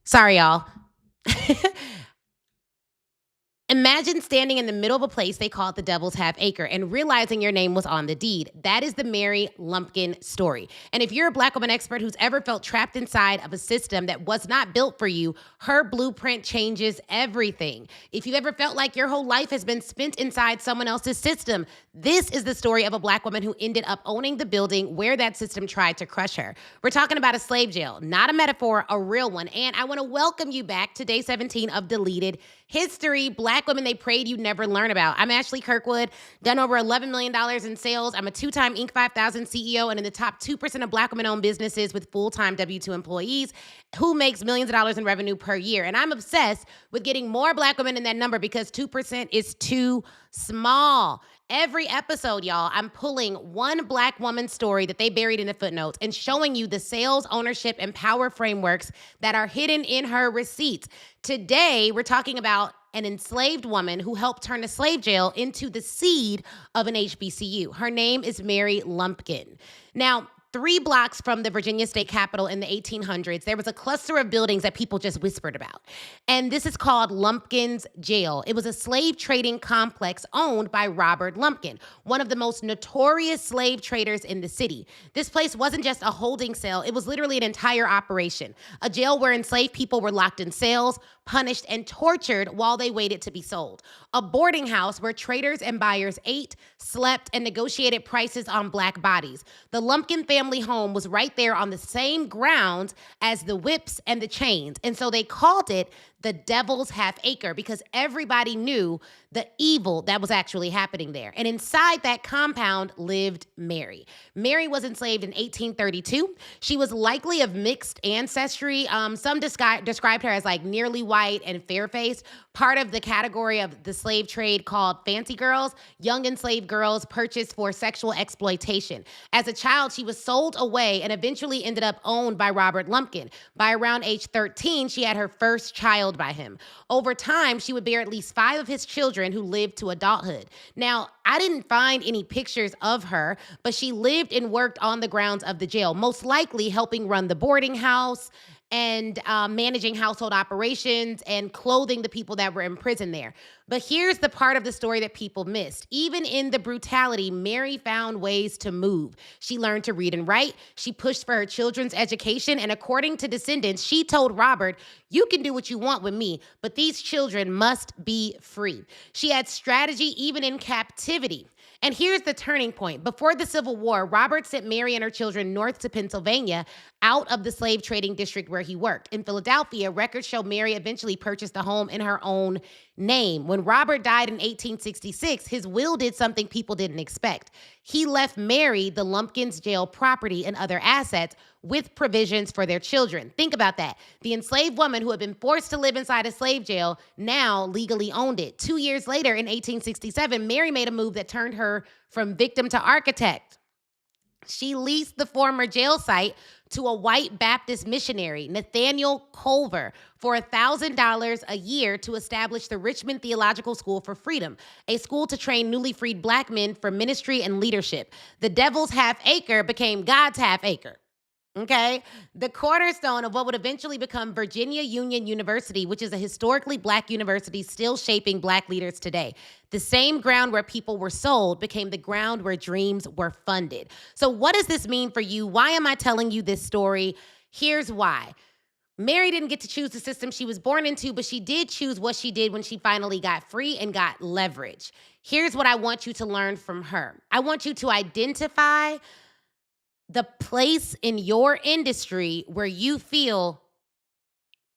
Sorry, y'all. Imagine standing in the middle of a place they call it the Devil's Half Acre and realizing your name was on the deed. That is the Mary Lumpkin story. And if you're a Black woman expert who's ever felt trapped inside of a system that was not built for you, her blueprint changes everything. If you've ever felt like your whole life has been spent inside someone else's system, this is the story of a Black woman who ended up owning the building where that system tried to crush her. We're talking about a slave jail, not a metaphor, a real one. And I want to welcome you back to day 17 of Deleted History, Black women they prayed you'd never learn about. I'm Ashley Kirkwood, done over $11 million in sales. I'm a two-time Inc. 5000 CEO and in the top 2% of Black women-owned businesses with full-time W-2 employees who makes millions of dollars in revenue per year. And I'm obsessed with getting more Black women in that number because 2% is too small. Every episode, y'all, I'm pulling one Black woman's story that they buried in the footnotes and showing you the sales, ownership, and power frameworks that are hidden in her receipts. Today, we're talking about an enslaved woman who helped turn a slave jail into the seed of an HBCU. Her name is Mary Lumpkin. Now, 3 blocks from the Virginia state capitol in the 1800s, there was a cluster of buildings that people just whispered about. And this is called Lumpkin's Jail. It was a slave trading complex owned by Robert Lumpkin, one of the most notorious slave traders in the city. This place wasn't just a holding cell, it was literally an entire operation. A jail where enslaved people were locked in cells, punished, and tortured while they waited to be sold. A boarding house where traders and buyers ate, slept, and negotiated prices on Black bodies. The Lumpkin family home was right there on the same grounds as the whips and the chains. And so they called it the Devil's Half Acre because everybody knew the evil that was actually happening there. And inside that compound lived Mary. Mary was enslaved in 1832. She was likely of mixed ancestry. Some described her as like nearly white and fair-faced, part of the category of the slave trade called fancy girls, young enslaved girls purchased for sexual exploitation. As a child, she was sold away and eventually ended up owned by Robert Lumpkin. By around age 13, she had her first child by him. Over time, she would bear at least 5 of his children who lived to adulthood. Now, I didn't find any pictures of her, but she lived and worked on the grounds of the jail, most likely helping run the boarding house and managing household operations and clothing the people that were in prison there. But here's the part of the story that people missed. Even in the brutality, Mary found ways to move. She learned to read and write. She pushed for her children's education. And according to descendants, she told Robert, "You can do what you want with me, but these children must be free." She had strategy even in captivity. And here's the turning point. Before the Civil War, Robert sent Mary and her children north to Pennsylvania, out of the slave trading district where he worked. In Philadelphia, records show Mary eventually purchased a home in her own name. When Robert died in 1866, his will did something people didn't expect. He left Mary the Lumpkins jail property and other assets with provisions for their children. Think about that. The enslaved woman who had been forced to live inside a slave jail now legally owned it. 2 years later, in 1867, Mary made a move that turned her from victim to architect. She leased the former jail site to a white Baptist missionary, Nathaniel Culver, for $1,000 a year to establish the Richmond Theological School for Freedom, a school to train newly freed Black men for ministry and leadership. The Devil's Half Acre became God's Half Acre. Okay. The cornerstone of what would eventually become Virginia Union University, which is a historically Black university still shaping Black leaders today. The same ground where people were sold became the ground where dreams were funded. So, what does this mean for you? Why am I telling you this story? Here's why. Mary didn't get to choose the system she was born into, but she did choose what she did when she finally got free and got leverage. Here's what I want you to learn from her. I want you to identify the place in your industry where you feel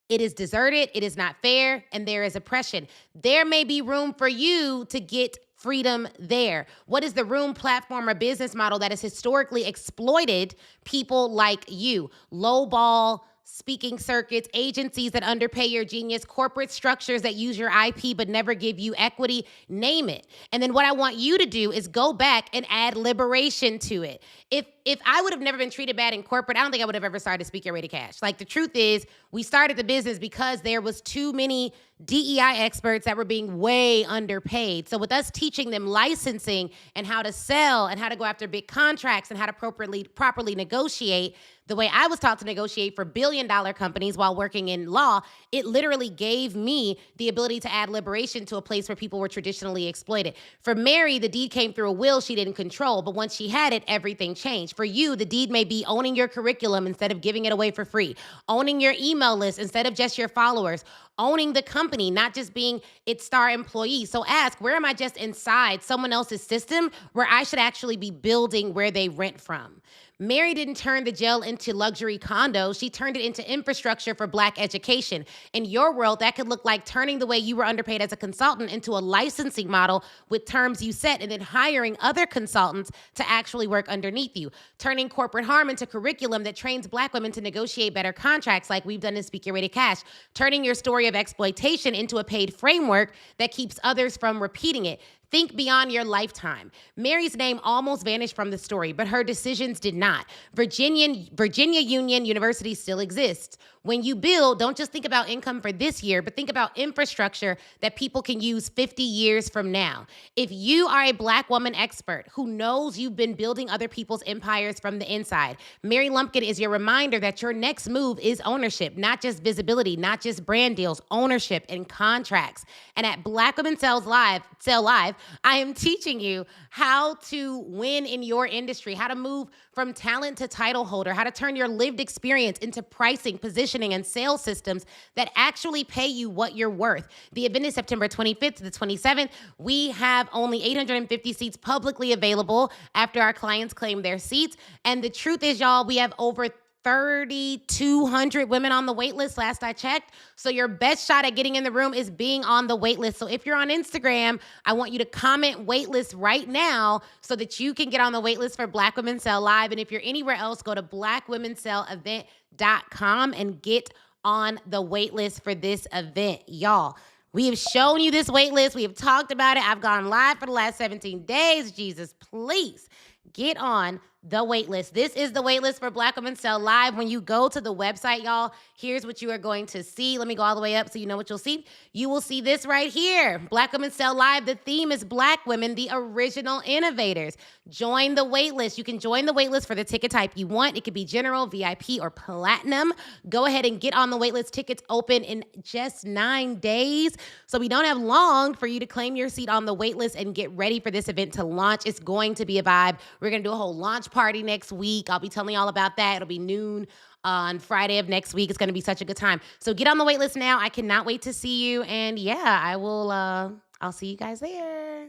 it is deserted, it is not fair, and there is oppression. There may be room for you to get freedom there. What is the room, platform, or business model that has historically exploited people like you? Lowball, speaking circuits, agencies that underpay your genius, corporate structures that use your IP but never give you equity, name it. And then what I want you to do is go back and add liberation to it. If I would have never been treated bad in corporate, I don't think I would have ever started Speak Your Way to Cash. Like, the truth is, we started the business because there was too many DEI experts that were being way underpaid. So with us teaching them licensing and how to sell and how to go after big contracts and how to properly negotiate, the way I was taught to negotiate for billion-dollar companies while working in law, it literally gave me the ability to add liberation to a place where people were traditionally exploited. For Mary, the deed came through a will she didn't control, but once she had it, everything changed. For you, the deed may be owning your curriculum instead of giving it away for free, owning your email list instead of just your followers, owning the company, not just being its star employee. So ask, where am I just inside someone else's system where I should actually be building where they rent from? Mary didn't turn the jail into luxury condos. She turned it into infrastructure for Black education. In your world, that could look like turning the way you were underpaid as a consultant into a licensing model with terms you set and then hiring other consultants to actually work underneath you. Turning corporate harm into curriculum that trains Black women to negotiate better contracts like we've done in Speak Your Way to Cash. Turning your story of exploitation into a paid framework that keeps others from repeating it. Think beyond your lifetime. Mary's name almost vanished from the story, but her decisions did not. Virginia Union University still exists. When you build, don't just think about income for this year, but think about infrastructure that people can use 50 years from now. If you are a Black woman expert who knows you've been building other people's empires from the inside, Mary Lumpkin is your reminder that your next move is ownership, not just visibility, not just brand deals, ownership and contracts. And at Black Women Sell Live, I am teaching you how to win in your industry, how to move from talent to title holder, how to turn your lived experience into pricing, positioning, and sales systems that actually pay you what you're worth. The event is September 25th to the 27th. We have only 850 seats publicly available after our clients claim their seats. And the truth is, y'all, we have over 3,200 women on the wait list last I checked. So your best shot at getting in the room is being on the wait list. So if you're on Instagram, I want you to comment wait list right now so that you can get on the wait list for Black Women Sell Live. And if you're anywhere else, go to blackwomensellavent.com and get on the wait list for this event. Y'all, we have shown you this wait list. We have talked about it. I've gone live for the last 17 days. Jesus, please get on the wait list. This is the wait list for Black Women Sell Live. When you go to the website, y'all, here's what you are going to see. Let me go all the way up so you know what you'll see. You will see this right here. Black Women Sell Live. The theme is Black women, the original innovators. Join the wait list. You can join the wait list for the ticket type you want. It could be general, VIP, or platinum. Go ahead and get on the wait list. Tickets open in just 9 days. So we don't have long for you to claim your seat on the wait list and get ready for this event to launch. It's going to be a vibe. We're going to do a whole launch party next week. I'll be telling you all about that. It'll be noon on Friday of next week. It's going to be such a good time. So get on the wait list now. I cannot wait to see you. And yeah, I'll see you guys there.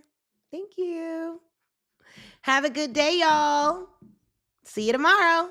Thank you. Have a good day, y'all. See you tomorrow.